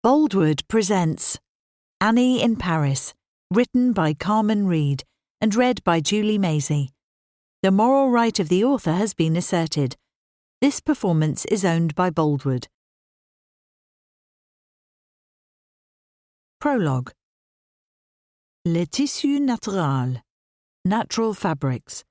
Boldwood presents Annie in Paris, written by Carmen Reid and read by Julie Maisie. The moral right of the author has been asserted. This performance is owned by Boldwood. Prologue. Le tissu naturel, natural fabrics.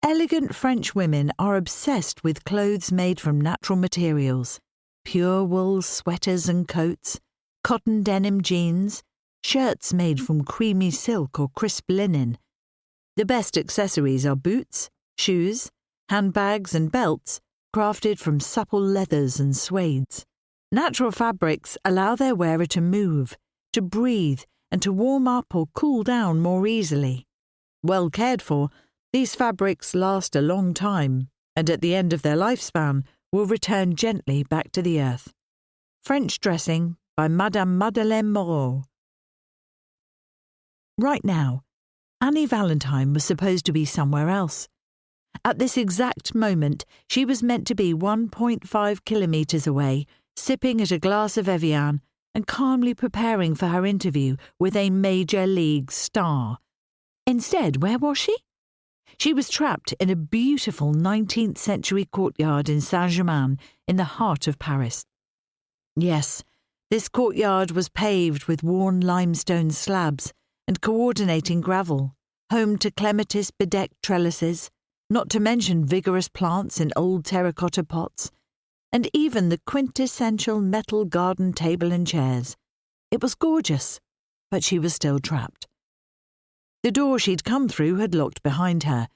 Elegant French women are obsessed with clothes made from natural materials. Pure wool sweaters and coats, cotton denim jeans, shirts made from creamy silk or crisp linen. The best accessories are boots, shoes, handbags and belts crafted from supple leathers and suedes. Natural fabrics allow their wearer to move, to breathe, and to warm up or cool down more easily. Well cared for, these fabrics last a long time, and at the end of their lifespan will return gently back to the earth. French Dressing by Madame Madeleine Moreau. Right now, Annie Valentine was supposed to be somewhere else. At this exact moment, she was meant to be 1.5 kilometres away, sipping at a glass of Evian and calmly preparing for her interview with a Major League star. Instead, where was she? She was trapped in a beautiful 19th century courtyard in Saint-Germain in the heart of Paris. Yes, this courtyard was paved with worn limestone slabs and coordinating gravel, home to clematis bedecked trellises, not to mention vigorous plants in old terracotta pots, and even the quintessential metal garden table and chairs. It was gorgeous, but she was still trapped. The door she'd come through had locked behind her.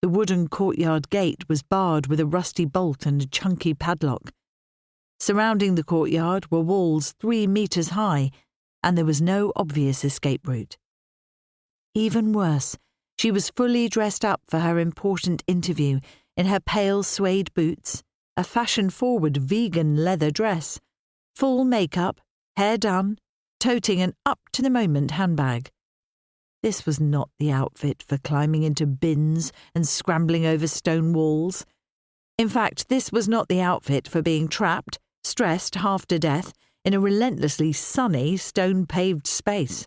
The wooden courtyard gate was barred with a rusty bolt and a chunky padlock. Surrounding the courtyard were walls 3 metres high, and there was no obvious escape route. Even worse, she was fully dressed up for her important interview in her pale suede boots, a fashion-forward vegan leather dress, full makeup, hair done, toting an up-to-the-moment handbag. This was not the outfit for climbing into bins and scrambling over stone walls. In fact, this was not the outfit for being trapped, stressed half to death, in a relentlessly sunny, stone-paved space.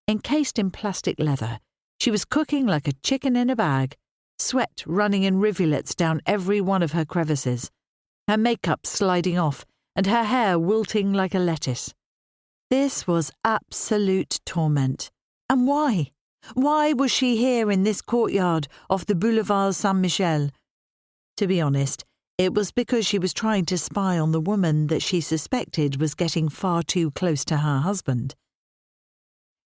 Encased in plastic leather, she was cooking like a chicken in a bag, sweat running in rivulets down every one of her crevices, her makeup sliding off, and her hair wilting like a lettuce. This was absolute torment. And why? Why was she here in this courtyard off the Boulevard Saint-Michel? To be honest, it was because she was trying to spy on the woman that she suspected was getting far too close to her husband.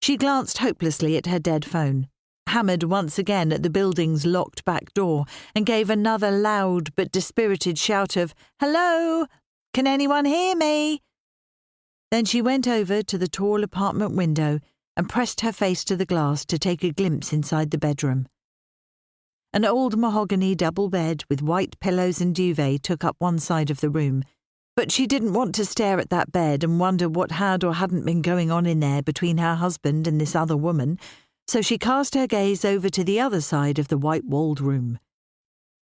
She glanced hopelessly at her dead phone, hammered once again at the building's locked back door, and gave another loud but dispirited shout of, "Hello? Can anyone hear me?" Then she went over to the tall apartment window and pressed her face to the glass to take a glimpse inside the bedroom. An old mahogany double bed with white pillows and duvet took up one side of the room, but she didn't want to stare at that bed and wonder what had or hadn't been going on in there between her husband and this other woman, so she cast her gaze over to the other side of the white-walled room.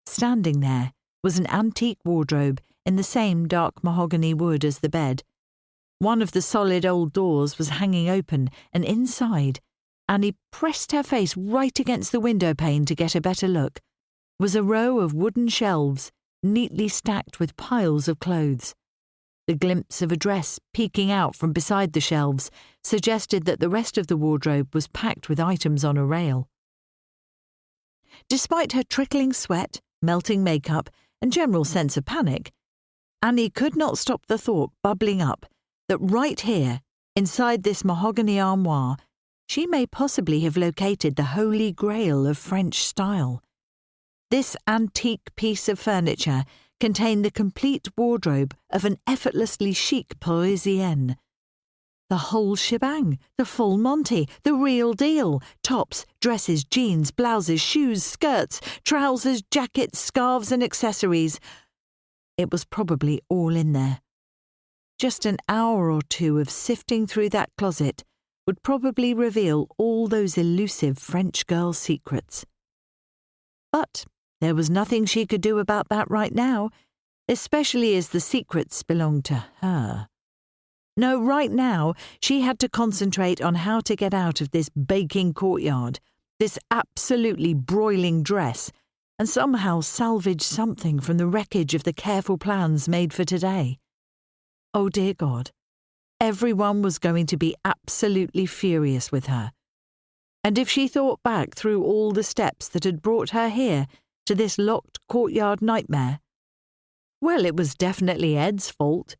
Standing there was an antique wardrobe in the same dark mahogany wood as the bed. One of the solid old doors was hanging open, and inside, Annie pressed her face right against the window pane to get a better look, was a row of wooden shelves, neatly stacked with piles of clothes. The glimpse of a dress peeking out from beside the shelves suggested that the rest of the wardrobe was packed with items on a rail. Despite her trickling sweat, melting makeup, and general sense of panic, Annie could not stop the thought bubbling up that right here, inside this mahogany armoire, she may possibly have located the holy grail of French style. This antique piece of furniture contained the complete wardrobe of an effortlessly chic Parisienne. The whole shebang, the full Monty, the real deal. Tops, dresses, jeans, blouses, shoes, skirts, trousers, jackets, scarves and accessories. It was probably all in there. Just an hour or two of sifting through that closet would probably reveal all those elusive French girl secrets. But there was nothing she could do about that right now, especially as the secrets belonged to her. No, right now, she had to concentrate on how to get out of this baking courtyard, this absolutely broiling dress, and somehow salvage something from the wreckage of the careful plans made for today. Oh dear God, everyone was going to be absolutely furious with her. And if she thought back through all the steps that had brought her here to this locked courtyard nightmare, well, it was definitely Ed's fault.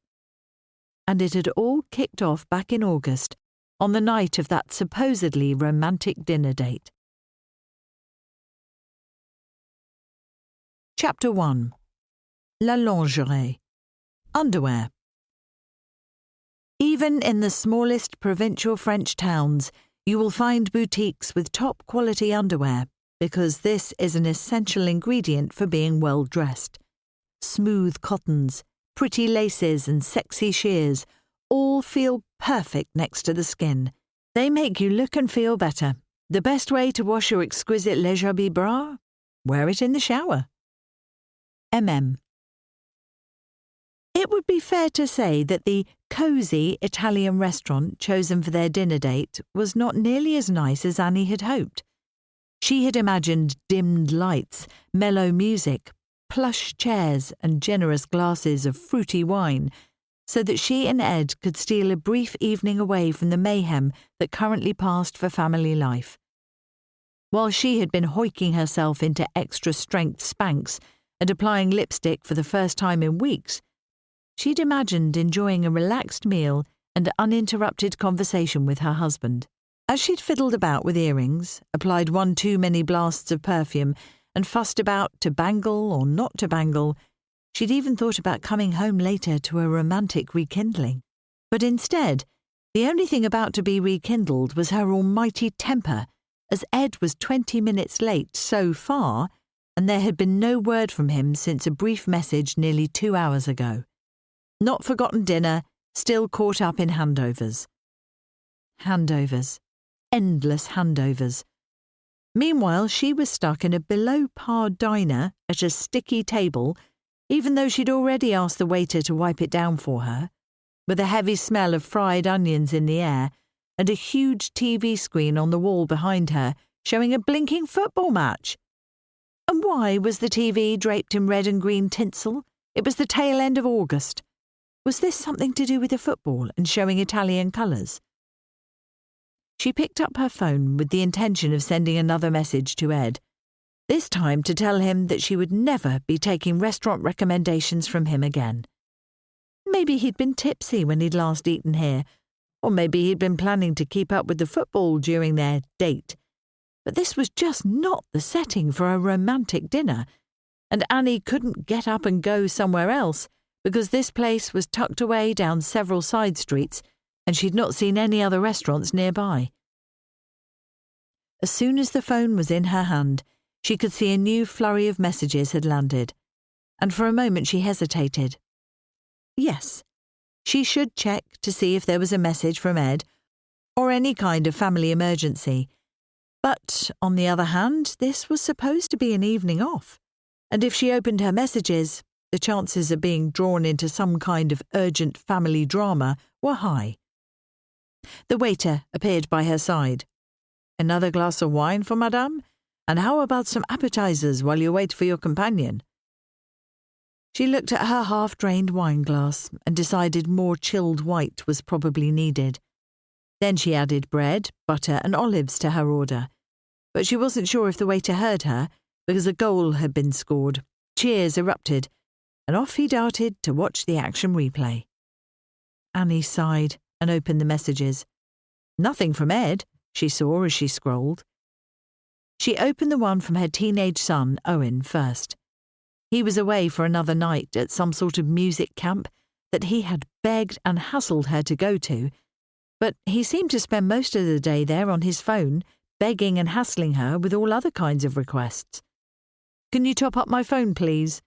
And it had all kicked off back in August, on the night of that supposedly romantic dinner date. Chapter 1. La lingerie. Underwear. Even in the smallest provincial French towns, you will find boutiques with top-quality underwear, because this is an essential ingredient for being well-dressed. Smooth cottons, pretty laces and sexy sheers all feel perfect next to the skin. They make you look and feel better. The best way to wash your exquisite léger bras? Wear it in the shower. MM. It would be fair to say that the cosy Italian restaurant chosen for their dinner date was not nearly as nice as Annie had hoped. She had imagined dimmed lights, mellow music, plush chairs and generous glasses of fruity wine, so that she and Ed could steal a brief evening away from the mayhem that currently passed for family life. While she had been hoiking herself into extra-strength Spanx and applying lipstick for the first time in weeks, she'd imagined enjoying a relaxed meal and uninterrupted conversation with her husband. As she'd fiddled about with earrings, applied one too many blasts of perfume, and fussed about to bangle or not to bangle, she'd even thought about coming home later to a romantic rekindling. But instead, the only thing about to be rekindled was her almighty temper, as Ed was 20 minutes late so far, and there had been no word from him since a brief message nearly 2 hours ago. Not forgotten dinner, still caught up in handovers. Handovers. Endless handovers. Meanwhile, she was stuck in a below-par diner at a sticky table, even though she'd already asked the waiter to wipe it down for her, with a heavy smell of fried onions in the air and a huge TV screen on the wall behind her showing a blinking football match. And why was the TV draped in red and green tinsel? It was the tail end of August. Was this something to do with the football and showing Italian colours? She picked up her phone with the intention of sending another message to Ed, this time to tell him that she would never be taking restaurant recommendations from him again. Maybe he'd been tipsy when he'd last eaten here, or maybe he'd been planning to keep up with the football during their date. But this was just not the setting for a romantic dinner, and Annie couldn't get up and go somewhere else because this place was tucked away down several side streets and she'd not seen any other restaurants nearby. As soon as the phone was in her hand, she could see a new flurry of messages had landed, and for a moment she hesitated. Yes, she should check to see if there was a message from Ed or any kind of family emergency. But, on the other hand, this was supposed to be an evening off, and if she opened her messages, the chances of being drawn into some kind of urgent family drama were high. The waiter appeared by her side. "Another glass of wine for Madame? And how about some appetizers while you wait for your companion?" She looked at her half-drained wine glass and decided more chilled white was probably needed. Then she added bread, butter and olives to her order. But she wasn't sure if the waiter heard her because a goal had been scored. Cheers erupted, and off he darted to watch the action replay. Annie sighed and opened the messages. Nothing from Ed, she saw as she scrolled. She opened the one from her teenage son, Owen, first. He was away for another night at some sort of music camp that he had begged and hassled her to go to, but he seemed to spend most of the day there on his phone, begging and hassling her with all other kinds of requests. "Can you top up my phone, please?"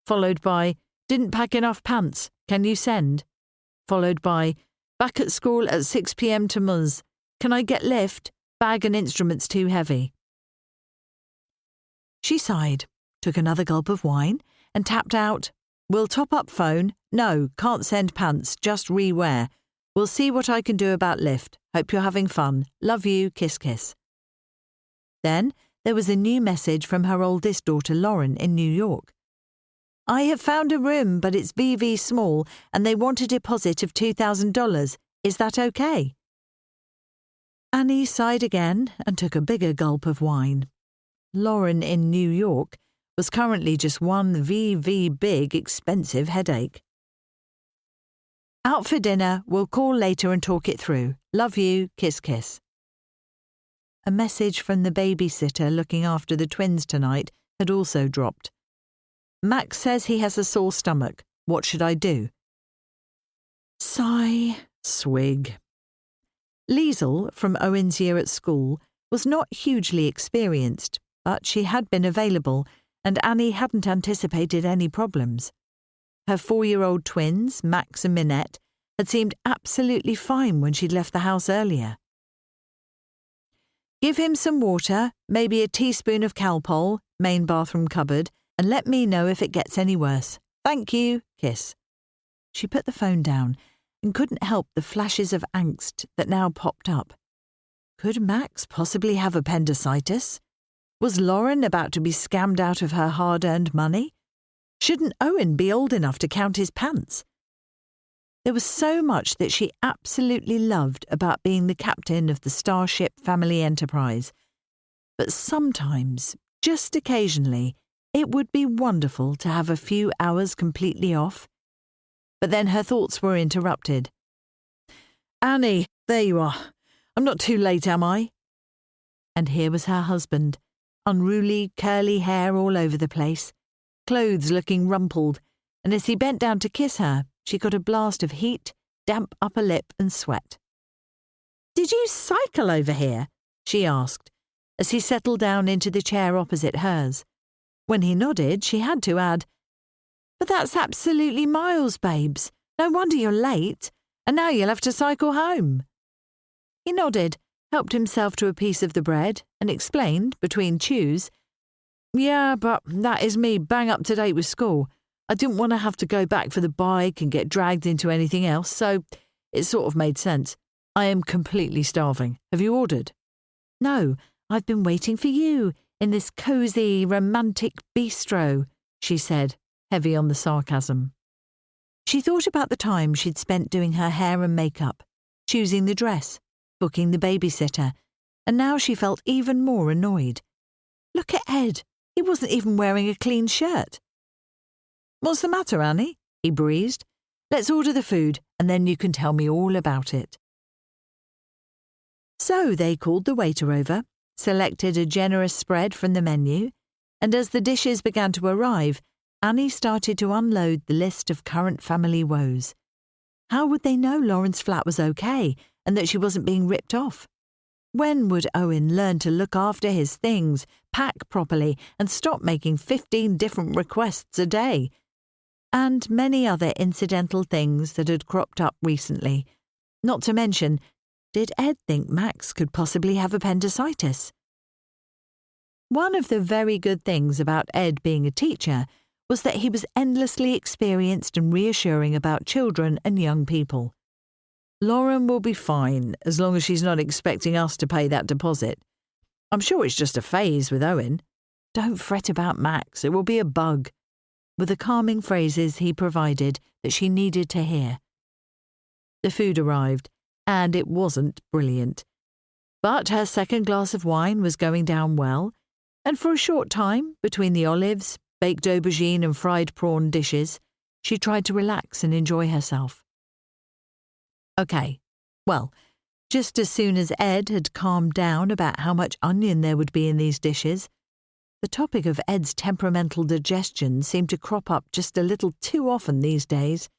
Followed by, "Didn't pack enough pants, can you send?" Followed by, "Back at school at 6 p.m. to Ms. Can I get lift? Bag and instruments too heavy." She sighed, took another gulp of wine, and tapped out, "Will top up phone? No, can't send pants, just re-wear. We'll see what I can do about lift. Hope you're having fun. Love you, kiss kiss. Then there was a new message from her oldest daughter Lauren in New York. I have found a room, but it's VV small and they want a deposit of $2,000. Is that okay? Annie sighed again and took a bigger gulp of wine. Lauren in New York was currently just one VV big expensive headache. Out for dinner, we'll call later and talk it through. Love you, kiss kiss. A message from the babysitter looking after the twins tonight had also dropped. Max says he has a sore stomach. What should I do? Sigh, swig. Liesl, from Owen's year at school, was not hugely experienced, but she had been available, and Annie hadn't anticipated any problems. Her 4-year-old twins, Max and Minette, had seemed absolutely fine when she'd left the house earlier. Give him some water, maybe a teaspoon of Calpol, main bathroom cupboard, and let me know if it gets any worse. Thank you, kiss. She put the phone down and couldn't help the flashes of angst that now popped up. Could Max possibly have appendicitis? Was Lauren about to be scammed out of her hard-earned money? Shouldn't Owen be old enough to count his pants? There was so much that she absolutely loved about being the captain of the Starship Family Enterprise. But sometimes, just occasionally, it would be wonderful to have a few hours completely off. But then her thoughts were interrupted. Annie, there you are. I'm not too late, am I? And here was her husband, unruly, curly hair all over the place, clothes looking rumpled, and as he bent down to kiss her, she got a blast of heat, damp upper lip and sweat. Did you cycle over here? She asked, as he settled down into the chair opposite hers. When he nodded, she had to add, But that's absolutely miles, babes. No wonder you're late, and now you'll have to cycle home. He nodded, helped himself to a piece of the bread, and explained, between chews, Yeah, but that is me bang up to date with school. I didn't want to have to go back for the bike and get dragged into anything else, so it sort of made sense. I am completely starving. Have you ordered? No, I've been waiting for you in this cosy, romantic bistro, she said, heavy on the sarcasm. She thought about the time she'd spent doing her hair and makeup, choosing the dress, booking the babysitter, and now she felt even more annoyed. Look at Ed. He wasn't even wearing a clean shirt. What's the matter, Annie? He breezed. Let's order the food, and then you can tell me all about it. So they called the waiter over, selected a generous spread from the menu, and as the dishes began to arrive, Annie started to unload the list of current family woes. How would they know Lauren's flat was okay and that she wasn't being ripped off? When would Owen learn to look after his things, pack properly, and stop making 15 different requests a day? And many other incidental things that had cropped up recently. Not to mention, did Ed think Max could possibly have appendicitis? One of the very good things about Ed being a teacher was that he was endlessly experienced and reassuring about children and young people. Lauren will be fine as long as she's not expecting us to pay that deposit. I'm sure it's just a phase with Owen. Don't fret about Max, it will be a bug, were the calming phrases he provided that she needed to hear. The food arrived, and it wasn't brilliant. But her second glass of wine was going down well, and for a short time, between the olives, baked aubergine and fried prawn dishes, she tried to relax and enjoy herself. Okay, well, just as soon as Ed had calmed down about how much onion there would be in these dishes, the topic of Ed's temperamental digestion seemed to crop up just a little too often these days.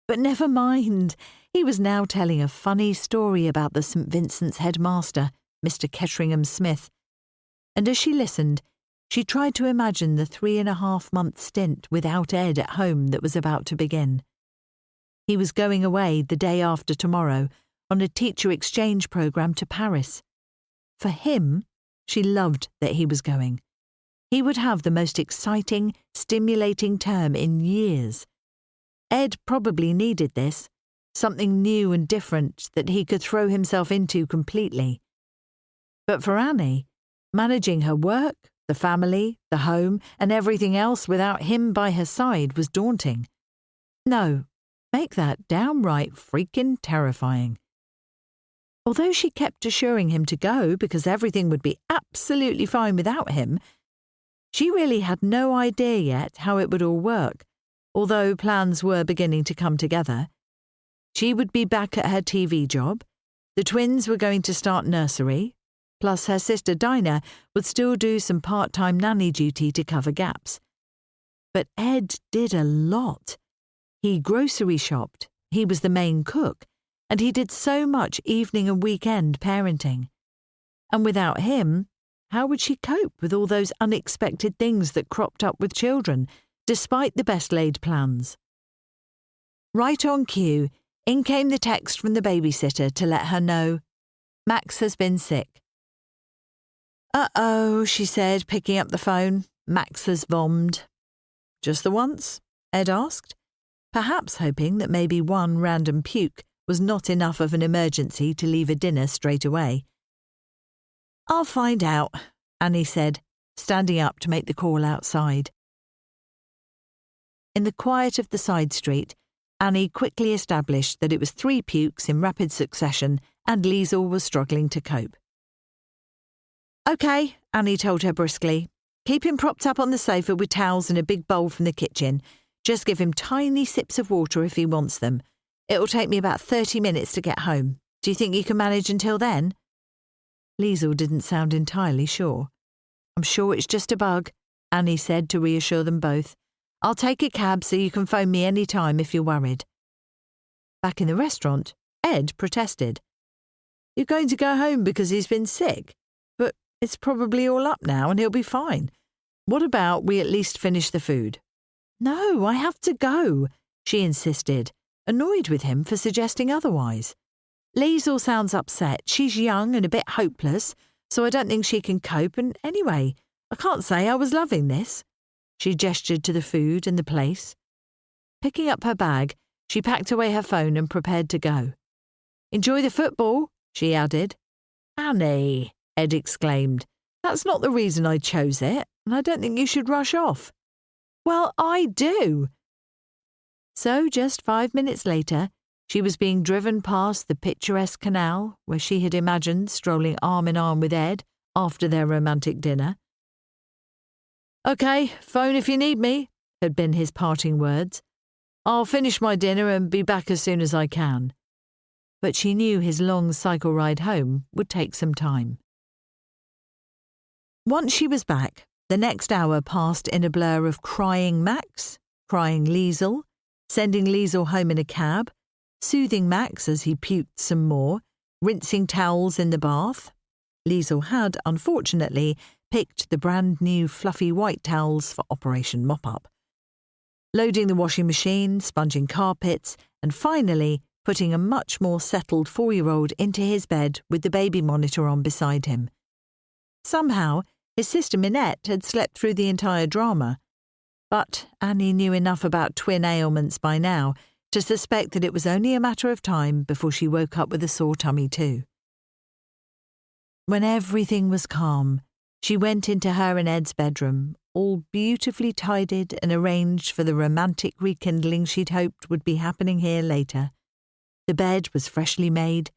But never mind, he was now telling a funny story about the St. Vincent's headmaster, Mr. Ketteringham Smith, and as she listened, she tried to imagine the 3.5-month stint without Ed at home that was about to begin. He was going away the day after tomorrow on a teacher exchange program to Paris. For him, she loved that he was going. He would have the most exciting, stimulating term in years. Ed probably needed this, something new and different that he could throw himself into completely. But for Annie, managing her work, the family, the home, and everything else without him by her side was daunting. No, make that downright freaking terrifying. Although she kept assuring him to go because everything would be absolutely fine without him, she really had no idea yet how it would all work, although plans were beginning to come together. She would be back at her TV job, the twins were going to start nursery, plus her sister Dinah would still do some part-time nanny duty to cover gaps. But Ed did a lot. He grocery shopped, he was the main cook, and he did so much evening and weekend parenting. And without him, how would she cope with all those unexpected things that cropped up with children, despite the best-laid plans? Right on cue, in came the text from the babysitter to let her know, Max has been sick. Uh-oh, she said, picking up the phone. Max has vommed. Just the once? Ed asked, perhaps hoping that maybe one random puke was not enough of an emergency to leave a dinner straight away. I'll find out, Annie said, standing up to make the call outside. In the quiet of the side street, Annie quickly established that it was 3 pukes in rapid succession and Liesl was struggling to cope. OK, Annie told her briskly. Keep him propped up on the sofa with towels and a big bowl from the kitchen. Just give him tiny sips of water if he wants them. It'll take me about 30 minutes to get home. Do you think you can manage until then? Liesl didn't sound entirely sure. I'm sure it's just a bug, Annie said to reassure them both. I'll take a cab so you can phone me any time if you're worried. Back in the restaurant, Ed protested. You're going to go home because he's been sick? But it's probably all up now and he'll be fine. What about we at least finish the food? No, I have to go, she insisted, annoyed with him for suggesting otherwise. Liesl sounds upset. She's young and a bit hopeless, so I don't think she can cope, and anyway, I can't say I was loving this. She gestured to the food and the place. Picking up her bag, she packed away her phone and prepared to go. Enjoy the football, she added. Annie, Ed exclaimed, that's not the reason I chose it, and I don't think you should rush off. Well, I do. So just 5 minutes later, she was being driven past the picturesque canal where she had imagined strolling arm in arm with Ed after their romantic dinner. OK, phone if you need me, had been his parting words. I'll finish my dinner and be back as soon as I can. But she knew his long cycle ride home would take some time. Once she was back, the next hour passed in a blur of crying Max, crying Liesl, sending Liesl home in a cab, soothing Max as he puked some more, rinsing towels in the bath. Liesl had, unfortunately, picked the brand-new fluffy white towels for Operation Mop-Up. Loading the washing machine, sponging carpets, and finally putting a much more settled 4-year-old into his bed with the baby monitor on beside him. Somehow, his sister Minette had slept through the entire drama, but Annie knew enough about twin ailments by now to suspect that it was only a matter of time before she woke up with a sore tummy too. When everything was calm, she went into her and Ed's bedroom, all beautifully tidied and arranged for the romantic rekindling she'd hoped would be happening here later. The bed was freshly made,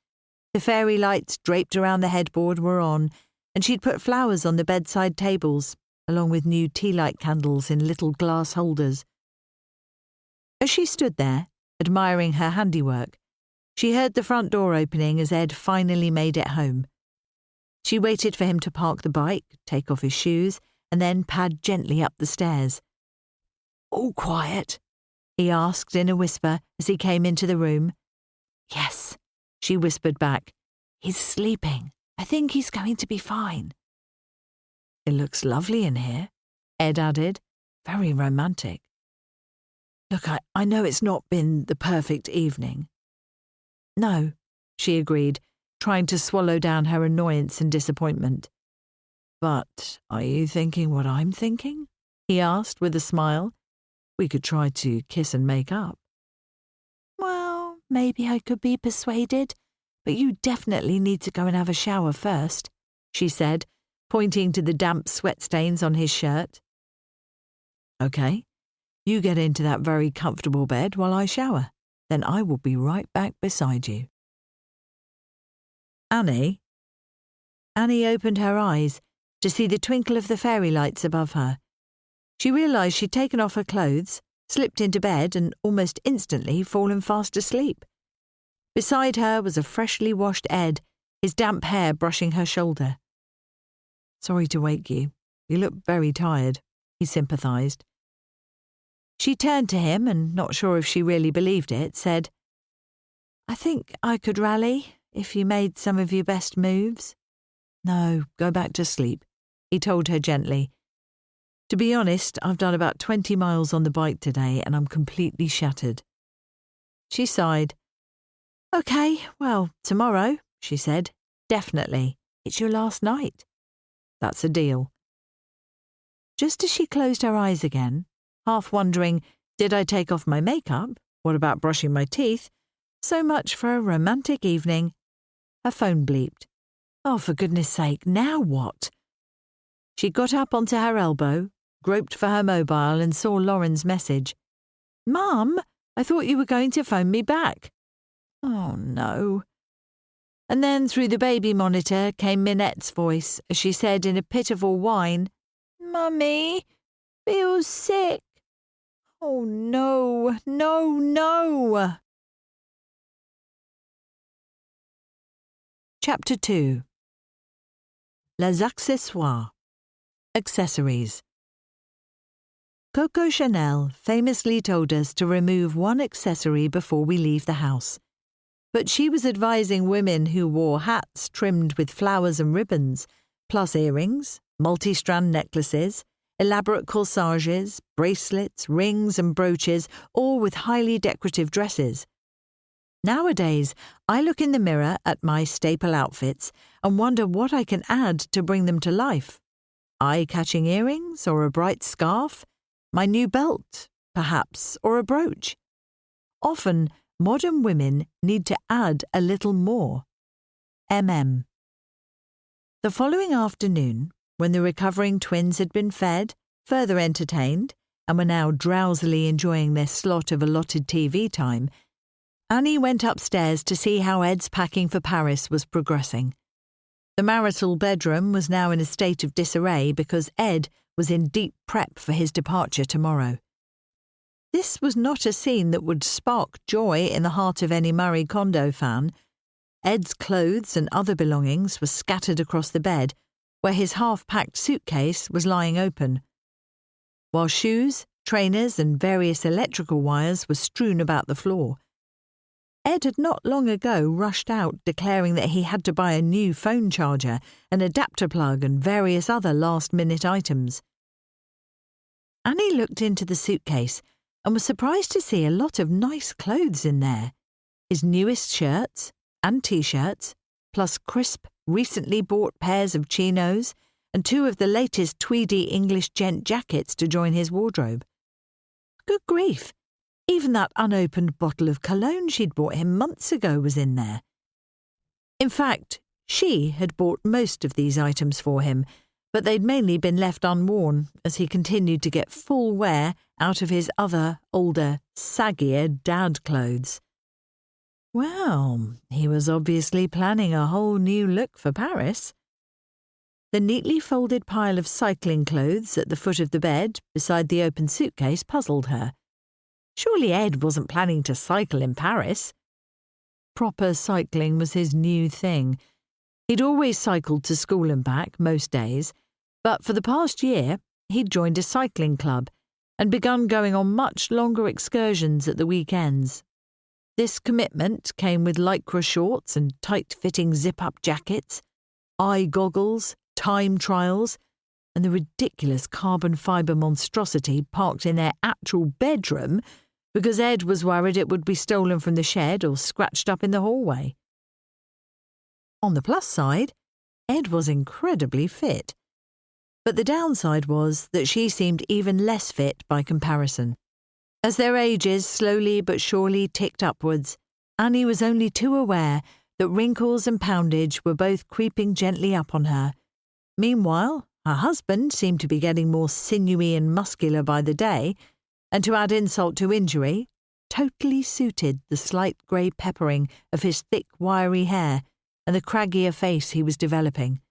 the fairy lights draped around the headboard were on, and she'd put flowers on the bedside tables, along with new tea-light candles in little glass holders. As she stood there, admiring her handiwork, she heard the front door opening as Ed finally made it home. She waited for him to park the bike, take off his shoes, and then pad gently up the stairs. All quiet? He asked in a whisper as he came into the room. Yes, she whispered back. He's sleeping. I think he's going to be fine. It looks lovely in here, Ed added. Very romantic. Look, I know it's not been the perfect evening. No, she agreed, trying to swallow down her annoyance and disappointment. But are you thinking what I'm thinking? He asked with a smile. We could try to kiss and make up. Well, maybe I could be persuaded, but you definitely need to go and have a shower first," she said, pointing to the damp sweat stains on his shirt. "Okay, you get into that very comfortable bed while I shower. Then I will be right back beside you." "Annie?" Annie opened her eyes to see the twinkle of the fairy lights above her. She realised she'd taken off her clothes, slipped into bed and almost instantly fallen fast asleep. Beside her was a freshly washed Ed, his damp hair brushing her shoulder. "Sorry to wake you. You look very tired," he sympathised. She turned to him and, not sure if she really believed it, said, "I think I could rally if you made some of your best moves." "No, go back to sleep," he told her gently. "To be honest, I've done about 20 miles on the bike today and I'm completely shattered." She sighed. "Okay, well, tomorrow," she said. "Definitely. It's your last night." "That's a deal." Just as she closed her eyes again, half wondering, did I take off my makeup? What about brushing my teeth? So much for a romantic evening. Her phone bleeped. Oh, for goodness sake, now what? She got up onto her elbow, groped for her mobile and saw Lauren's message. "Mum, I thought you were going to phone me back." Oh, no. And then through the baby monitor came Minette's voice as she said in a pitiful whine, "Mummy, feels sick." Oh, no, no, no. Chapter 2. Les accessoires. Accessories. Coco Chanel famously told us to remove one accessory before we leave the house. But she was advising women who wore hats trimmed with flowers and ribbons, plus earrings, multi-strand necklaces, elaborate corsages, bracelets, rings and brooches, all with highly decorative dresses. Nowadays, I look in the mirror at my staple outfits and wonder what I can add to bring them to life. Eye-catching earrings or a bright scarf? My new belt, perhaps, or a brooch? Often, modern women need to add a little more. MM. The following afternoon, when the recovering twins had been fed, further entertained, and were now drowsily enjoying their slot of allotted TV time, Annie went upstairs to see how Ed's packing for Paris was progressing. The marital bedroom was now in a state of disarray because Ed was in deep prep for his departure tomorrow. This was not a scene that would spark joy in the heart of any Marie Kondo fan. Ed's clothes and other belongings were scattered across the bed, where his half-packed suitcase was lying open, while shoes, trainers and various electrical wires were strewn about the floor. Ed had not long ago rushed out declaring that he had to buy a new phone charger, an adapter plug and various other last-minute items. Annie looked into the suitcase and was surprised to see a lot of nice clothes in there. His newest shirts and T-shirts, plus crisp, recently bought pairs of chinos and 2 of the latest tweedy English gent jackets to join his wardrobe. Good grief! Even that unopened bottle of cologne she'd bought him months ago was in there. In fact, she had bought most of these items for him, but they'd mainly been left unworn as he continued to get full wear out of his other, older, saggier dad clothes. Well, he was obviously planning a whole new look for Paris. The neatly folded pile of cycling clothes at the foot of the bed beside the open suitcase puzzled her. Surely Ed wasn't planning to cycle in Paris. Proper cycling was his new thing. He'd always cycled to school and back most days, but for the past year he'd joined a cycling club and begun going on much longer excursions at the weekends. This commitment came with lycra shorts and tight-fitting zip-up jackets, eye goggles, time trials, and the ridiculous carbon fibre monstrosity parked in their actual bedroom because Ed was worried it would be stolen from the shed or scratched up in the hallway. On the plus side, Ed was incredibly fit. But the downside was that she seemed even less fit by comparison. As their ages slowly but surely ticked upwards, Annie was only too aware that wrinkles and poundage were both creeping gently up on her. Meanwhile, her husband seemed to be getting more sinewy and muscular by the day, and to add insult to injury, totally suited the slight grey peppering of his thick, wiry hair and the craggier face he was developing.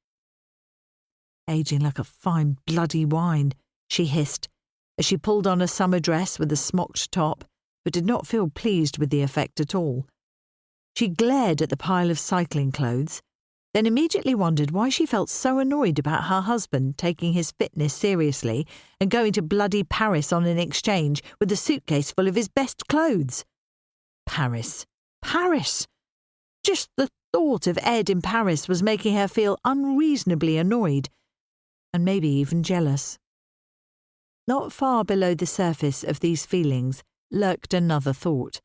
"Aging like a fine bloody wine," she hissed, as she pulled on a summer dress with a smocked top, but did not feel pleased with the effect at all. She glared at the pile of cycling clothes, then immediately wondered why she felt so annoyed about her husband taking his fitness seriously and going to bloody Paris on an exchange with a suitcase full of his best clothes. Paris. Paris! Just the thought of Ed in Paris was making her feel unreasonably annoyed, and maybe even jealous. Not far below the surface of these feelings lurked another thought.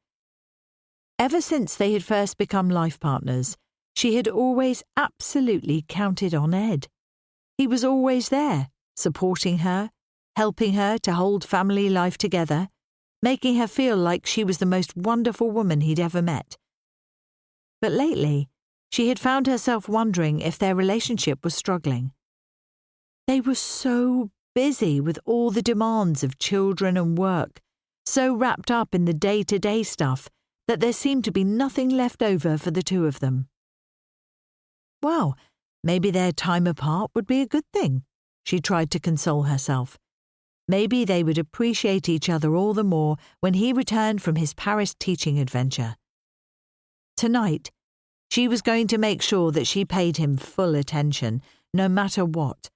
Ever since they had first become life partners, she had always absolutely counted on Ed. He was always there, supporting her, helping her to hold family life together, making her feel like she was the most wonderful woman he'd ever met. But lately, she had found herself wondering if their relationship was struggling. They were so busy with all the demands of children and work, so wrapped up in the day-to-day stuff that there seemed to be nothing left over for the two of them. Well, maybe their time apart would be a good thing, she tried to console herself. Maybe they would appreciate each other all the more when he returned from his Paris teaching adventure. Tonight, she was going to make sure that she paid him full attention, no matter what.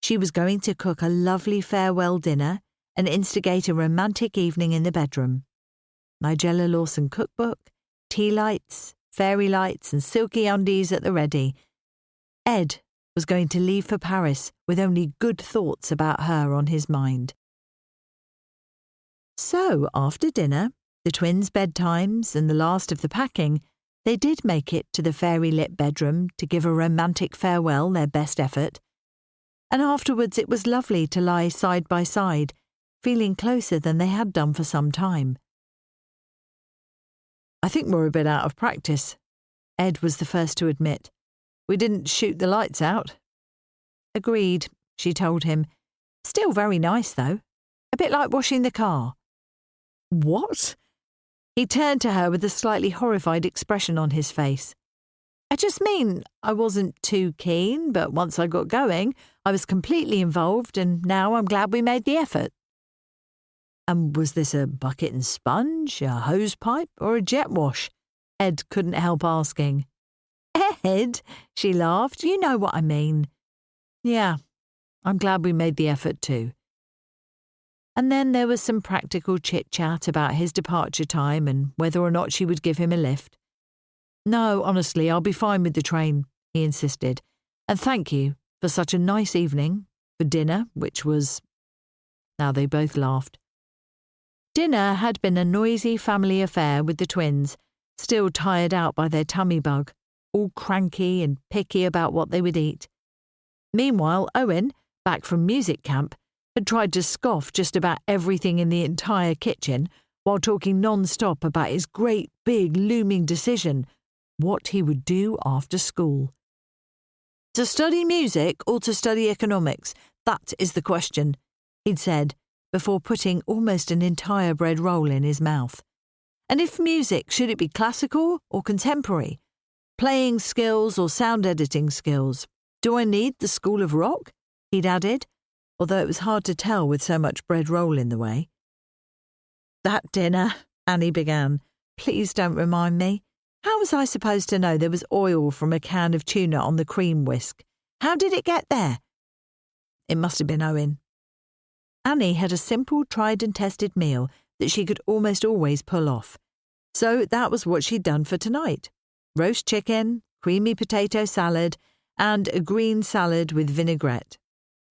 She was going to cook a lovely farewell dinner and instigate a romantic evening in the bedroom. Nigella Lawson cookbook, tea lights, fairy lights and silky undies at the ready. Ed was going to leave for Paris with only good thoughts about her on his mind. So, after dinner, the twins' bedtimes and the last of the packing, they did make it to the fairy-lit bedroom to give a romantic farewell their best effort. And afterwards it was lovely to lie side by side, feeling closer than they had done for some time. "I think we're a bit out of practice," Ed was the first to admit. "We didn't shoot the lights out." "Agreed," she told him. "Still very nice, though. A bit like washing the car." "What?" He turned to her with a slightly horrified expression on his face. "I just mean I wasn't too keen, but once I got going, I was completely involved, and now I'm glad we made the effort." "And was this a bucket and sponge, a hose pipe, or a jet wash?" Ed couldn't help asking. "Ed," she laughed, "you know what I mean." "Yeah, I'm glad we made the effort too." And then there was some practical chit-chat about his departure time and whether or not she would give him a lift. "No, honestly, I'll be fine with the train," he insisted. "And thank you for such a nice evening, for dinner, which was—" Now they both laughed. Dinner had been a noisy family affair with the twins, still tired out by their tummy bug, all cranky and picky about what they would eat. Meanwhile, Owen, back from music camp, had tried to scoff just about everything in the entire kitchen while talking non-stop about his great big looming decision, what he would do after school. "To study music or to study economics? That is the question," he'd said, before putting almost an entire bread roll in his mouth. "And if music, should it be classical or contemporary? Playing skills or sound editing skills? Do I need the School of Rock?" he'd added, although it was hard to tell with so much bread roll in the way. "That dinner," Annie began. "Please don't remind me. How was I supposed to know there was oil from a can of tuna on the cream whisk? How did it get there?" "It must have been Owen." Annie had a simple, tried-and-tested meal that she could almost always pull off. So that was what she'd done for tonight. Roast chicken, creamy potato salad, and a green salad with vinaigrette.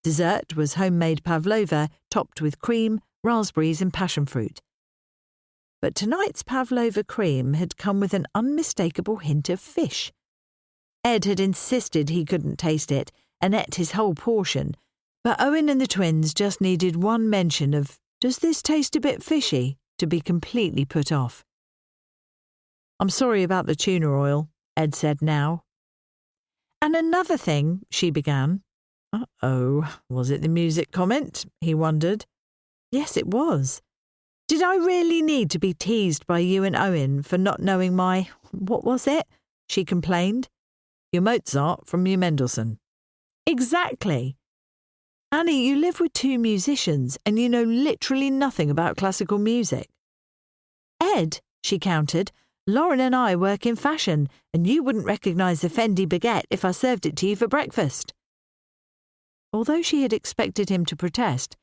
Dessert was homemade pavlova topped with cream, raspberries and passion fruit. But tonight's pavlova cream had come with an unmistakable hint of fish. Ed had insisted he couldn't taste it and ate his whole portion, but Owen and the twins just needed one mention of, "Does this taste a bit fishy?" to be completely put off. I'm sorry about the tuna oil, Ed said now. And another thing, she began. Uh-oh, was it the music comment? He wondered. Yes, it was. Did I really need to be teased by you and Owen for not knowing what was it? She complained. Your Mozart from your Mendelssohn. Exactly. Annie, you live with two musicians and you know literally nothing about classical music. Ed, she countered, Lauren and I work in fashion and you wouldn't recognise the Fendi baguette if I served it to you for breakfast. Although she had expected him to protest,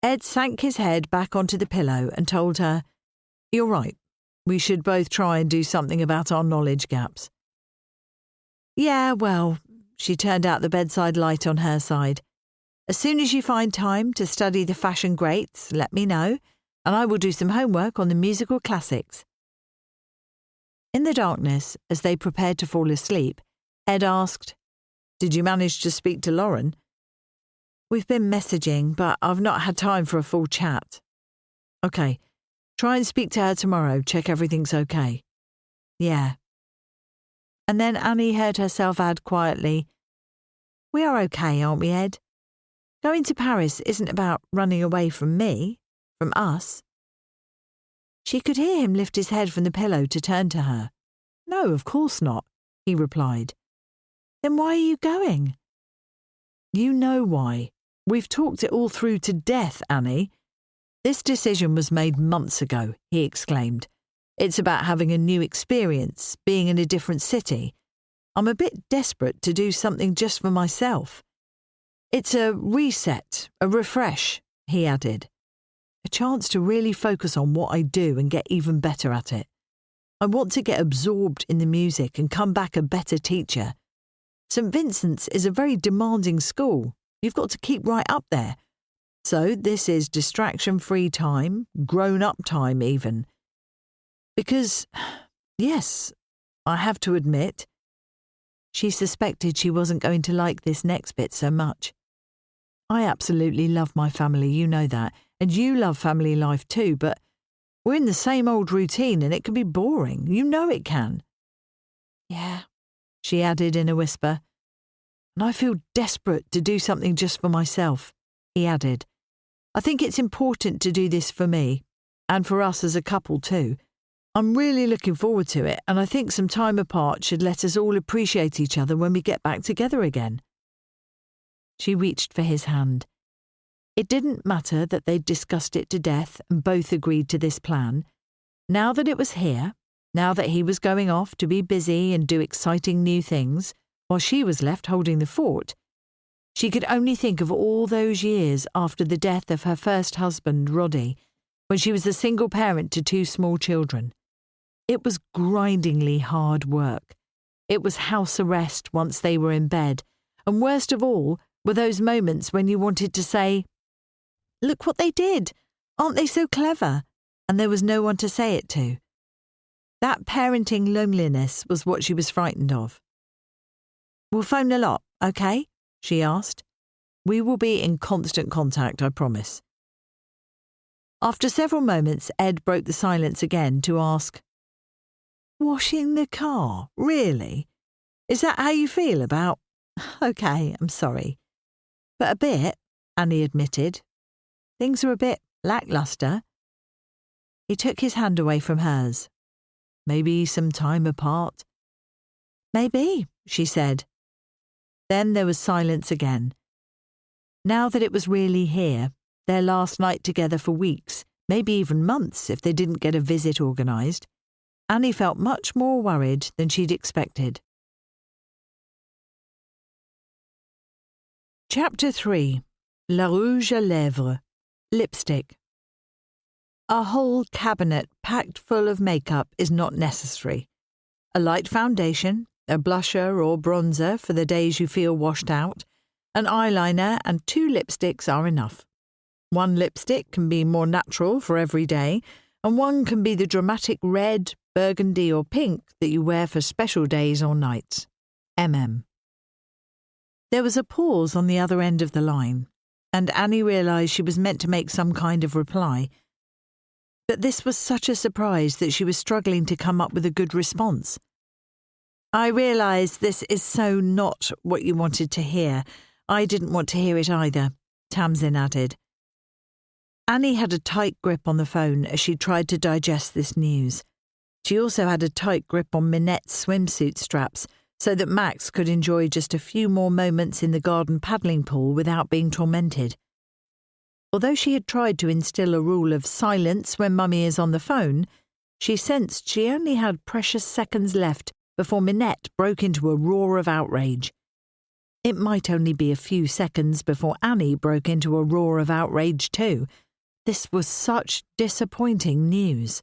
Ed sank his head back onto the pillow and told her, You're right. We should both try and do something about our knowledge gaps. Yeah, well, she turned out the bedside light on her side. As soon as you find time to study the fashion greats, let me know, and I will do some homework on the musical classics. In the darkness, as they prepared to fall asleep, Ed asked, Did you manage to speak to Lauren? We've been messaging, but I've not had time for a full chat. Okay, try and speak to her tomorrow, check everything's okay. Yeah. And then Annie heard herself add quietly, We are okay, aren't we, Ed? Going to Paris isn't about running away from me, from us. She could hear him lift his head from the pillow to turn to her. No, of course not, he replied. Then why are you going? You know why. We've talked it all through to death, Annie. This decision was made months ago, he exclaimed. It's about having a new experience, being in a different city. I'm a bit desperate to do something just for myself. It's a reset, a refresh, he added. A chance to really focus on what I do and get even better at it. I want to get absorbed in the music and come back a better teacher. St. Vincent's is a very demanding school. You've got to keep right up there. So this is distraction-free time, grown-up time even. Because, yes, I have to admit, she suspected she wasn't going to like this next bit so much. I absolutely love my family, you know that, and you love family life too, but we're in the same old routine and it can be boring. You know it can. Yeah, she added in a whisper. And I feel desperate to do something just for myself, he added. I think it's important to do this for me, and for us as a couple too. I'm really looking forward to it, and I think some time apart should let us all appreciate each other when we get back together again. She reached for his hand. It didn't matter that they'd discussed it to death and both agreed to this plan. Now that it was here, now that he was going off to be busy and do exciting new things, while she was left holding the fort, she could only think of all those years after the death of her first husband, Roddy, when she was a single parent to two small children. It was grindingly hard work. It was house arrest once they were in bed, and worst of all were those moments when you wanted to say, Look what they did! Aren't they so clever? And there was no one to say it to. That parenting loneliness was what she was frightened of. We'll phone a lot, okay? She asked. We will be in constant contact, I promise. After several moments, Ed broke the silence again to ask, Washing the car, really? Is that how you feel about... Okay, I'm sorry. But a bit, Annie admitted. Things are a bit lackluster. He took his hand away from hers. Maybe some time apart. Maybe, she said. Then there was silence again. Now that it was really here, their last night together for weeks, maybe even months if they didn't get a visit organised, Annie felt much more worried than she'd expected. Chapter 3. La Rouge à Lèvres. Lipstick. A whole cabinet packed full of makeup is not necessary. A light foundation, a blusher or bronzer for the days you feel washed out, an eyeliner and 2 lipsticks are enough. One lipstick can be more natural for every day, and one can be the dramatic red, burgundy or pink that you wear for special days or nights. MM. There was a pause on the other end of the line, and Annie realised she was meant to make some kind of reply. But this was such a surprise that she was struggling to come up with a good response. "I realise this is so not what you wanted to hear. I didn't want to hear it either," Tamsin added. Annie had a tight grip on the phone as she tried to digest this news. She also had a tight grip on Minette's swimsuit straps so that Max could enjoy just a few more moments in the garden paddling pool without being tormented. Although she had tried to instill a rule of silence when Mummy is on the phone, she sensed she only had precious seconds left before Minette broke into a roar of outrage. It might only be a few seconds before Annie broke into a roar of outrage too. This was such disappointing news.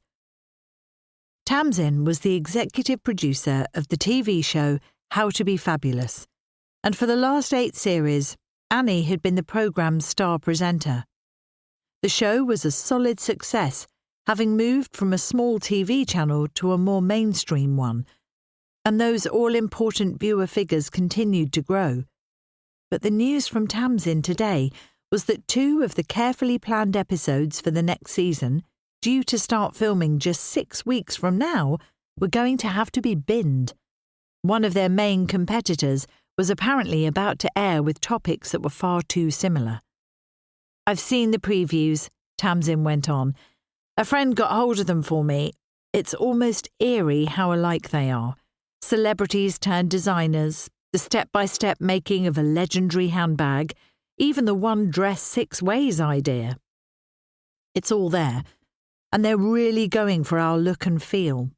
Tamsin was the executive producer of the TV show How to Be Fabulous, and for the last 8 series, Annie had been the programme's star presenter. The show was a solid success, having moved from a small TV channel to a more mainstream one, and those all-important viewer figures continued to grow. But the news from Tamsin today was that 2 of the carefully planned episodes for the next season, due to start filming just 6 weeks from now, were going to have to be binned. One of their main competitors was apparently about to air with topics that were far too similar. "I've seen the previews," Tamsin went on. "A friend got hold of them for me. It's almost eerie how alike they are. Celebrities turned designers, the step-by-step making of a legendary handbag, even the one dress 6 ways idea. It's all there, and they're really going for our look and feel.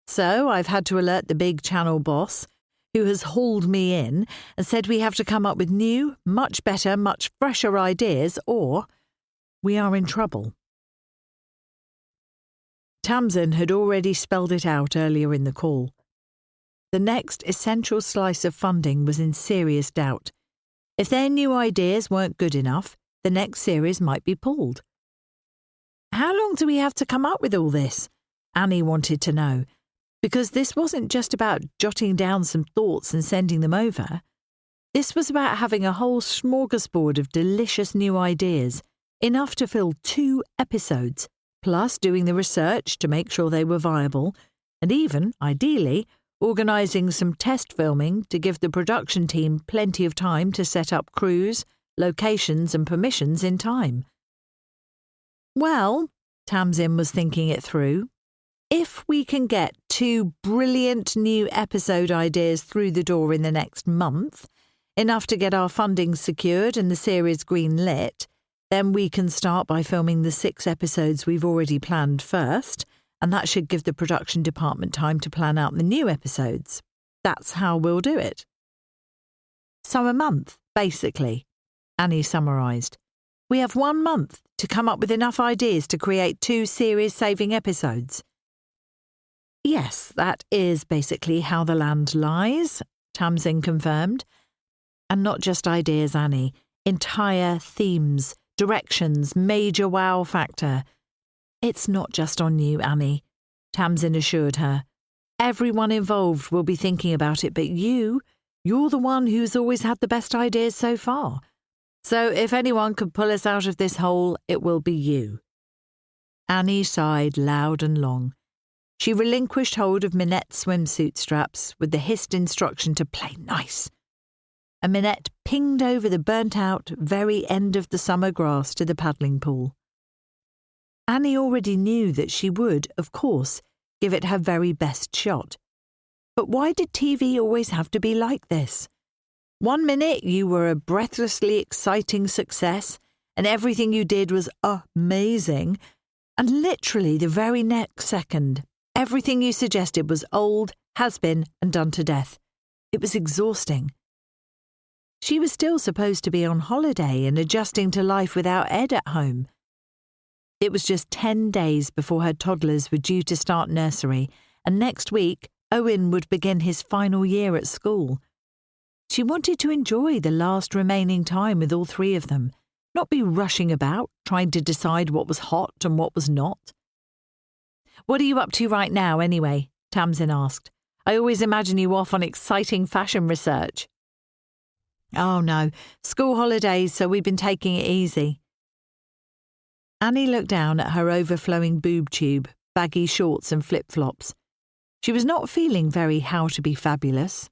So I've had to alert the big channel boss, who has hauled me in and said we have to come up with new, much better, much fresher ideas, or we are in trouble." Tamsin had already spelled it out earlier in the call. The next essential slice of funding was in serious doubt. If their new ideas weren't good enough, the next series might be pulled. "How long do we have to come up with all this?" Annie wanted to know, because this wasn't just about jotting down some thoughts and sending them over. This was about having a whole smorgasbord of delicious new ideas, enough to fill 2 episodes, plus doing the research to make sure they were viable, and even, ideally, organising some test filming to give the production team plenty of time to set up crews, locations and permissions in time. "Well," Tamsin was thinking it through, "if we can get 2 brilliant new episode ideas through the door in the next month, enough to get our funding secured and the series green-lit, then we can start by filming the 6 episodes we've already planned first, and that should give the production department time to plan out the new episodes. That's how we'll do it." "So a month, basically," Annie summarised. "We have 1 month to come up with enough ideas to create 2 series-saving episodes." "Yes, that is basically how the land lies," Tamsin confirmed. "And not just ideas, Annie. Entire themes, directions, major wow factor. It's not just on you, Annie," Tamsin assured her. "Everyone involved will be thinking about it, but you're the one who's always had the best ideas so far. So if anyone could pull us out of this hole, it will be you." Annie sighed loud and long. She relinquished hold of Minette's swimsuit straps with the hissed instruction to play nice. And Minette pinged over the burnt-out, very end of the summer grass to the paddling pool. Annie already knew that she would, of course, give it her very best shot. But why did TV always have to be like this? 1 minute you were a breathlessly exciting success, and everything you did was amazing, and literally the very next second, everything you suggested was old, has been, and done to death. It was exhausting. She was still supposed to be on holiday and adjusting to life without Ed at home. It was just 10 days before her toddlers were due to start nursery, and next week Owen would begin his final year at school. She wanted to enjoy the last remaining time with all 3 of them, not be rushing about, trying to decide what was hot and what was not. "What are you up to right now, anyway?" Tamsin asked. "I always imagine you off on exciting fashion research." "Oh no, school holidays, so we've been taking it easy." Annie looked down at her overflowing boob tube, baggy shorts and flip-flops. She was not feeling very how to be fabulous.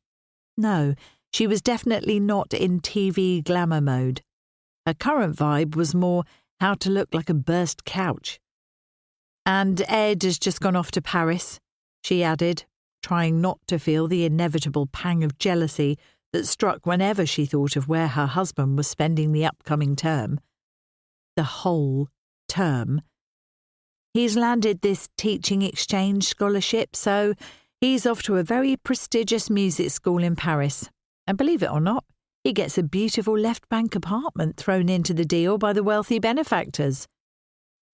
No, she was definitely not in TV glamour mode. Her current vibe was more how to look like a burst couch. And Ed has just gone off to Paris, she added, trying not to feel the inevitable pang of jealousy that struck whenever she thought of where her husband was spending the upcoming term. The whole term. He's landed this teaching exchange scholarship, so he's off to a very prestigious music school in Paris. And believe it or not, he gets a beautiful left bank apartment thrown into the deal by the wealthy benefactors.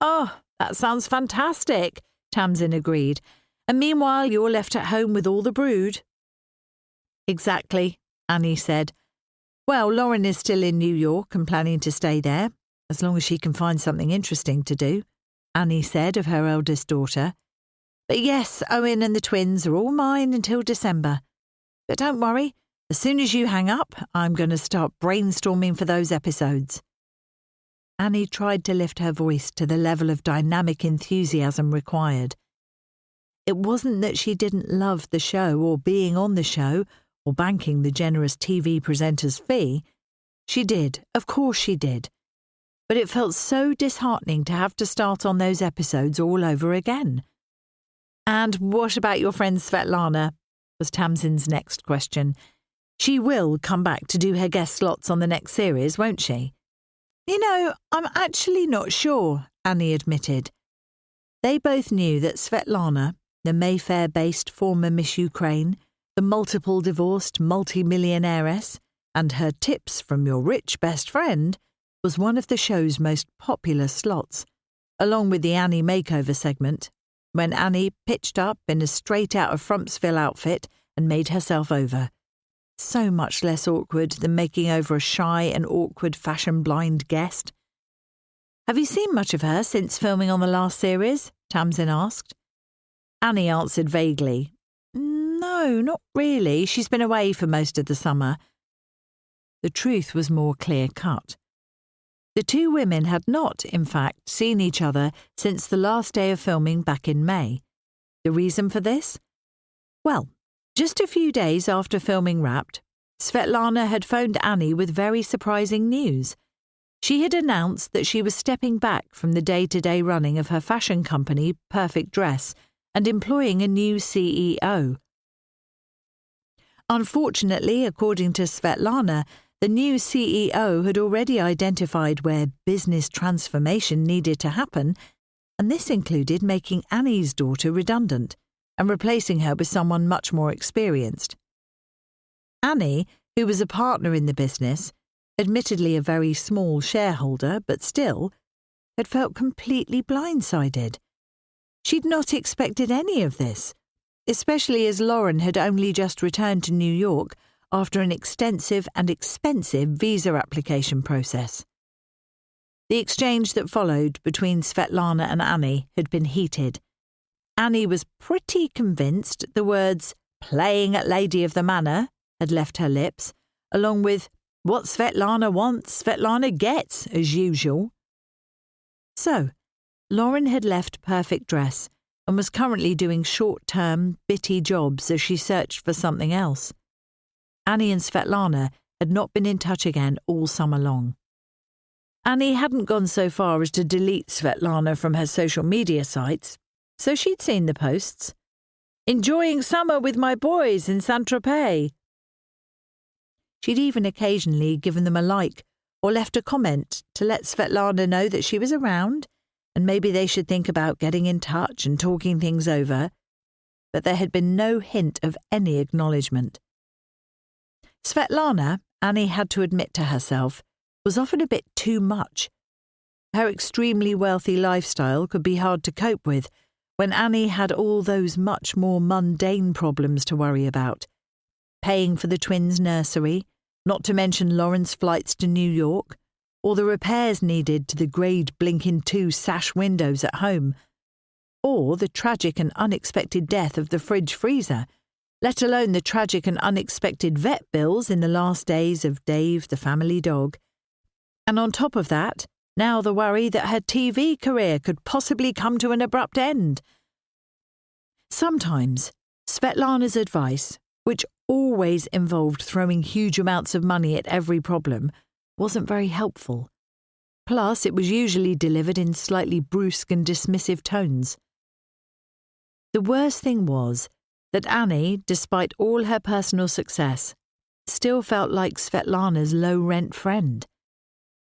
Oh, that sounds fantastic, Tamsin agreed. And meanwhile, you're left at home with all the brood. Exactly, Annie said. Well, Lauren is still in New York and planning to stay there, as long as she can find something interesting to do, Annie said of her eldest daughter. But yes, Owen and the twins are all mine until December. But don't worry, as soon as you hang up, I'm going to start brainstorming for those episodes. Annie tried to lift her voice to the level of dynamic enthusiasm required. It wasn't that she didn't love the show or being on the show or banking the generous TV presenter's fee. She did, of course she did. But it felt so disheartening to have to start on those episodes all over again. And what about your friend Svetlana? Was Tamsin's next question. She will come back to do her guest slots on the next series, won't she? You know, I'm actually not sure, Annie admitted. They both knew that Svetlana, the Mayfair-based former Miss Ukraine, the multiple-divorced multi-millionairess, and her tips from your rich best friend, was one of the show's most popular slots, along with the Annie makeover segment, when Annie pitched up in a straight-out-of-Frumpsville outfit and made herself over. So much less awkward than making over a shy and awkward fashion-blind guest. Have you seen much of her since filming on the last series? Tamsin asked. Annie answered vaguely. No, not really. She's been away for most of the summer. The truth was more clear-cut. The two women had not, in fact, seen each other since the last day of filming back in May. The reason for this? Well, just a few days after filming wrapped, Svetlana had phoned Annie with very surprising news. She had announced that she was stepping back from the day-to-day running of her fashion company, Perfect Dress, and employing a new CEO. Unfortunately, according to Svetlana, the new CEO had already identified where business transformation needed to happen, and this included making Annie's daughter redundant and replacing her with someone much more experienced. Annie, who was a partner in the business, admittedly a very small shareholder, but still, had felt completely blindsided. She'd not expected any of this, especially as Lauren had only just returned to New York after an extensive and expensive visa application process. The exchange that followed between Svetlana and Annie had been heated. Annie was pretty convinced the words "playing at Lady of the Manor" had left her lips, along with "what Svetlana wants, Svetlana gets," as usual. So, Lauren had left Perfect Dress and was currently doing short-term, bitty jobs as she searched for something else. Annie and Svetlana had not been in touch again all summer long. Annie hadn't gone so far as to delete Svetlana from her social media sites, so she'd seen the posts. "Enjoying summer with my boys in Saint-Tropez." She'd even occasionally given them a like or left a comment to let Svetlana know that she was around and maybe they should think about getting in touch and talking things over, but there had been no hint of any acknowledgement. Svetlana, Annie had to admit to herself, was often a bit too much. Her extremely wealthy lifestyle could be hard to cope with when Annie had all those much more mundane problems to worry about. Paying for the twins' nursery, not to mention Lauren's flights to New York, or the repairs needed to the grade blinking 2 sash windows at home, or the tragic and unexpected death of the fridge freezer, let alone the tragic and unexpected vet bills in the last days of Dave the family dog. And on top of that, Now the worry that her TV career could possibly come to an abrupt end. Sometimes Svetlana's advice, which always involved throwing huge amounts of money at every problem, wasn't very helpful. Plus, it was usually delivered in slightly brusque and dismissive tones. The worst thing was that Annie, despite all her personal success, still felt like Svetlana's low-rent friend.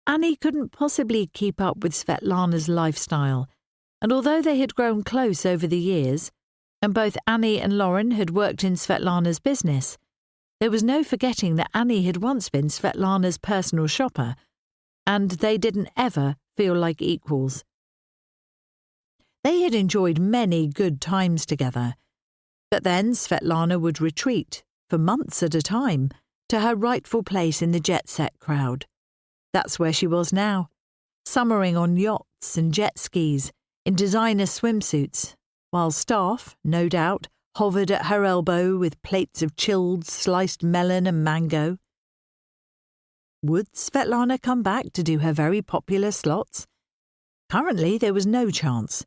Annie couldn't possibly keep up with Svetlana's lifestyle, and although they had grown close over the years, and both Annie and Lauren had worked in Svetlana's business, there was no forgetting that Annie had once been Svetlana's personal shopper, and they didn't ever feel like equals. They had enjoyed many good times together, but then Svetlana would retreat, for months at a time, to her rightful place in the jet-set crowd. That's where she was now, summering on yachts and jet skis, in designer swimsuits, while staff, no doubt, hovered at her elbow with plates of chilled, sliced melon and mango. Would Svetlana come back to do her very popular slots? Currently, there was no chance.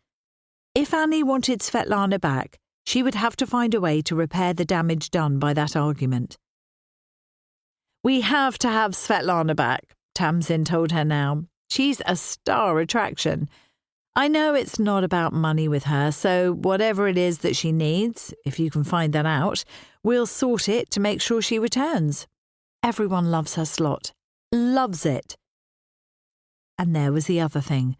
If Annie wanted Svetlana back, she would have to find a way to repair the damage done by that argument. "We have to have Svetlana back," Tamsin told her now. "She's a star attraction. I know it's not about money with her, so whatever it is that she needs, if you can find that out, we'll sort it to make sure she returns. Everyone loves her slot. Loves it." And there was the other thing.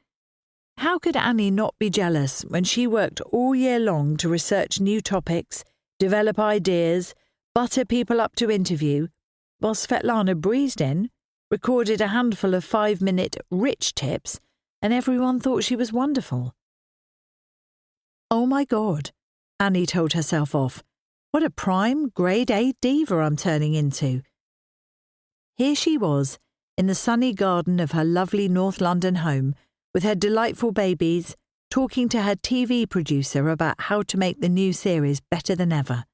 How could Annie not be jealous when she worked all year long to research new topics, develop ideas, butter people up to interview, while Svetlana breezed in, recorded a handful of 5-minute rich tips, and everyone thought she was wonderful? "Oh my God," Annie told herself off. "What a prime grade A diva I'm turning into." Here she was, in the sunny garden of her lovely North London home, with her delightful babies, talking to her TV producer about how to make the new series better than ever.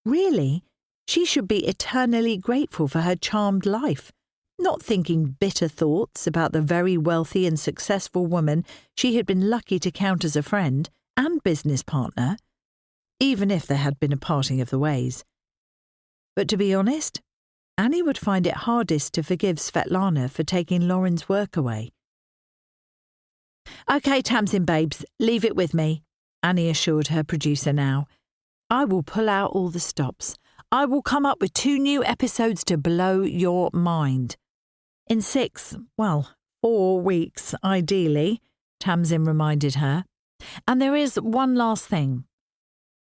Really, she should be eternally grateful for her charmed life, not thinking bitter thoughts about the very wealthy and successful woman she had been lucky to count as a friend and business partner, even if there had been a parting of the ways. But to be honest, Annie would find it hardest to forgive Svetlana for taking Lauren's work away. "OK, Tamsin babes, leave it with me," Annie assured her producer now. "I will pull out all the stops. I will come up with 2 new episodes to blow your mind. In 4 weeks, ideally," Tamsin reminded her. "And there is one last thing.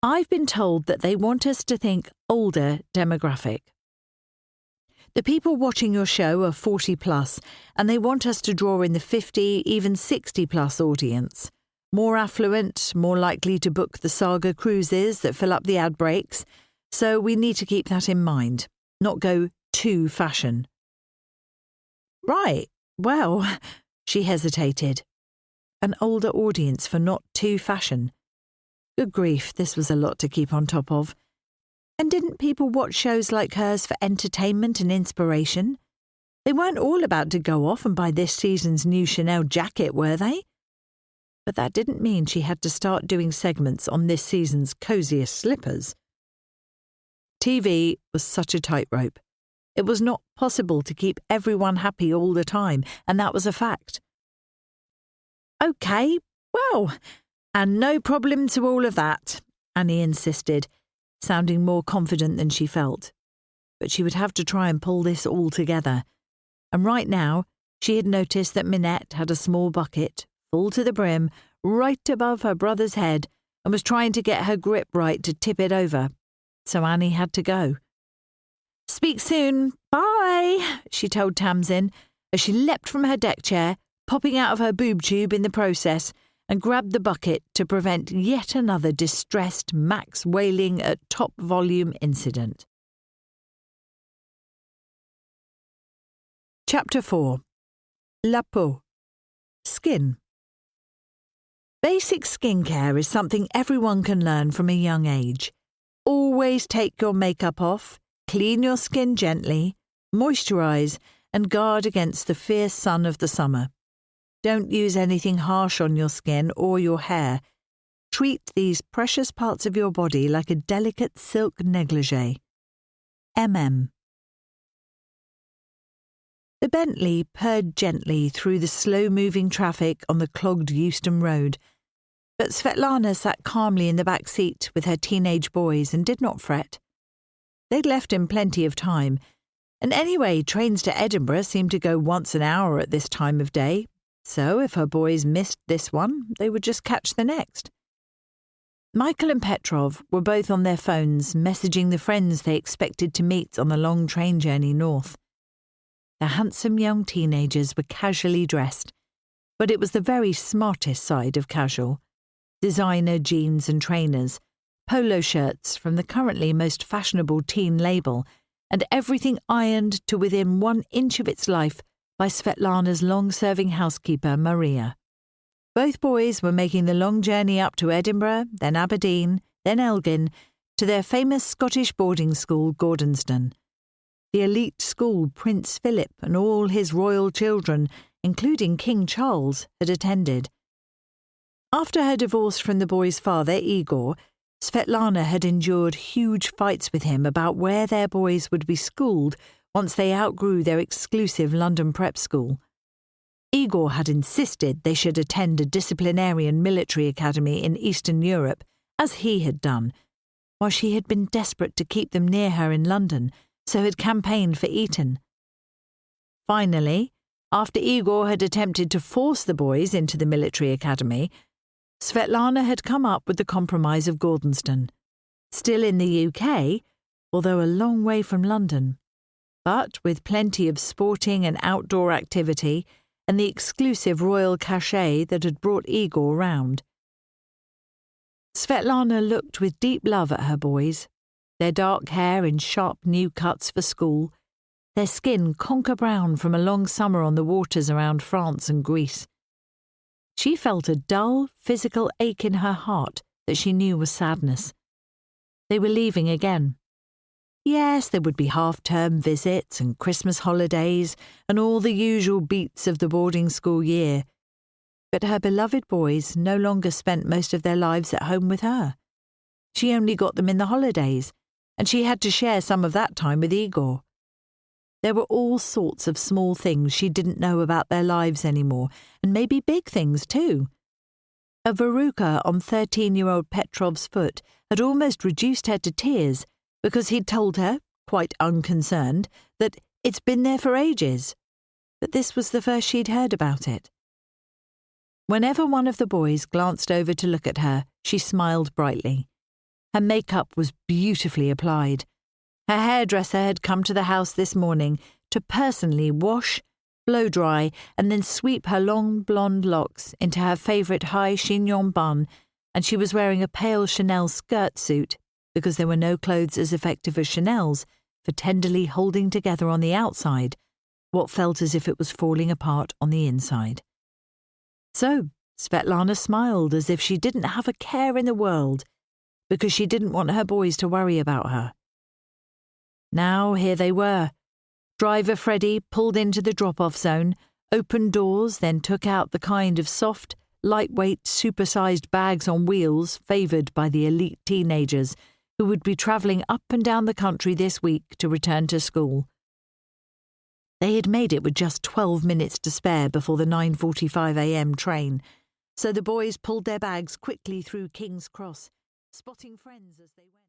I've been told that they want us to think older demographic. The people watching your show are 40 plus, and they want us to draw in the 50, even 60 plus audience. More affluent, more likely to book the saga cruises that fill up the ad breaks. So we need to keep that in mind, not go too fashion." "Right, well," she hesitated. An older audience for not too fashion. Good grief, this was a lot to keep on top of. And didn't people watch shows like hers for entertainment and inspiration? They weren't all about to go off and buy this season's new Chanel jacket, were they? But that didn't mean she had to start doing segments on this season's cosiest slippers. TV was such a tightrope. It was not possible to keep everyone happy all the time, and that was a fact. "OK, well, and no problem to all of that," Annie insisted, sounding more confident than she felt. But she would have to try and pull this all together. And right now, she had noticed that Minette had a small bucket, full to the brim, right above her brother's head, and was trying to get her grip right to tip it over. So Annie had to go. "Speak soon. Bye," she told Tamsin, as she leapt from her deck chair, popping out of her boob tube in the process, and grabbed the bucket to prevent yet another distressed Max wailing at top volume incident. Chapter 4. La peau. Skin. Basic skincare is something everyone can learn from a young age. Always take your makeup off, clean your skin gently, moisturise, and guard against the fierce sun of the summer. Don't use anything harsh on your skin or your hair. Treat these precious parts of your body like a delicate silk negligee. MM. The Bentley purred gently through the slow-moving traffic on the clogged Euston Road, but Svetlana sat calmly in the back seat with her teenage boys and did not fret. They'd left him plenty of time, and anyway, trains to Edinburgh seemed to go once an hour at this time of day, so if her boys missed this one, they would just catch the next. Michael and Petrov were both on their phones, messaging the friends they expected to meet on the long train journey north. The handsome young teenagers were casually dressed, but it was the very smartest side of casual. Designer jeans and trainers, polo shirts from the currently most fashionable teen label, and everything ironed to within 1 inch of its life by Svetlana's long-serving housekeeper, Maria. Both boys were making the long journey up to Edinburgh, then Aberdeen, then Elgin, to their famous Scottish boarding school, Gordonston. The elite school Prince Philip and all his royal children, including King Charles, had attended. After her divorce from the boys' father, Igor, Svetlana had endured huge fights with him about where their boys would be schooled once they outgrew their exclusive London prep school. Igor had insisted they should attend a disciplinarian military academy in Eastern Europe, as he had done, while she had been desperate to keep them near her in London, so had campaigned for Eton. Finally, after Igor had attempted to force the boys into the military academy, Svetlana had come up with the compromise of Gordonston, still in the UK, although a long way from London, but with plenty of sporting and outdoor activity and the exclusive royal cachet that had brought Igor round. Svetlana looked with deep love at her boys, their dark hair in sharp new cuts for school, their skin conker brown from a long summer on the waters around France and Greece. She felt a dull, physical ache in her heart that she knew was sadness. They were leaving again. Yes, there would be half-term visits and Christmas holidays and all the usual beats of the boarding school year. But her beloved boys no longer spent most of their lives at home with her. She only got them in the holidays, and she had to share some of that time with Igor. There were all sorts of small things she didn't know about their lives anymore, and maybe big things too. A verruca on 13-year-old Petrov's foot had almost reduced her to tears because he'd told her, quite unconcerned, that it's been there for ages. But this was the first she'd heard about it. Whenever one of the boys glanced over to look at her, she smiled brightly. Her makeup was beautifully applied. Her hairdresser had come to the house this morning to personally wash, blow-dry, and then sweep her long blonde locks into her favourite high chignon bun, and she was wearing a pale Chanel skirt suit because there were no clothes as effective as Chanel's for tenderly holding together on the outside what felt as if it was falling apart on the inside. So Svetlana smiled as if she didn't have a care in the world, because she didn't want her boys to worry about her. Now here they were. Driver Freddie pulled into the drop-off zone, opened doors, then took out the kind of soft, lightweight, supersized bags on wheels favoured by the elite teenagers who would be travelling up and down the country this week to return to school. They had made it with just 12 minutes to spare before the 9:45 a.m. train, so the boys pulled their bags quickly through King's Cross, spotting friends as they went.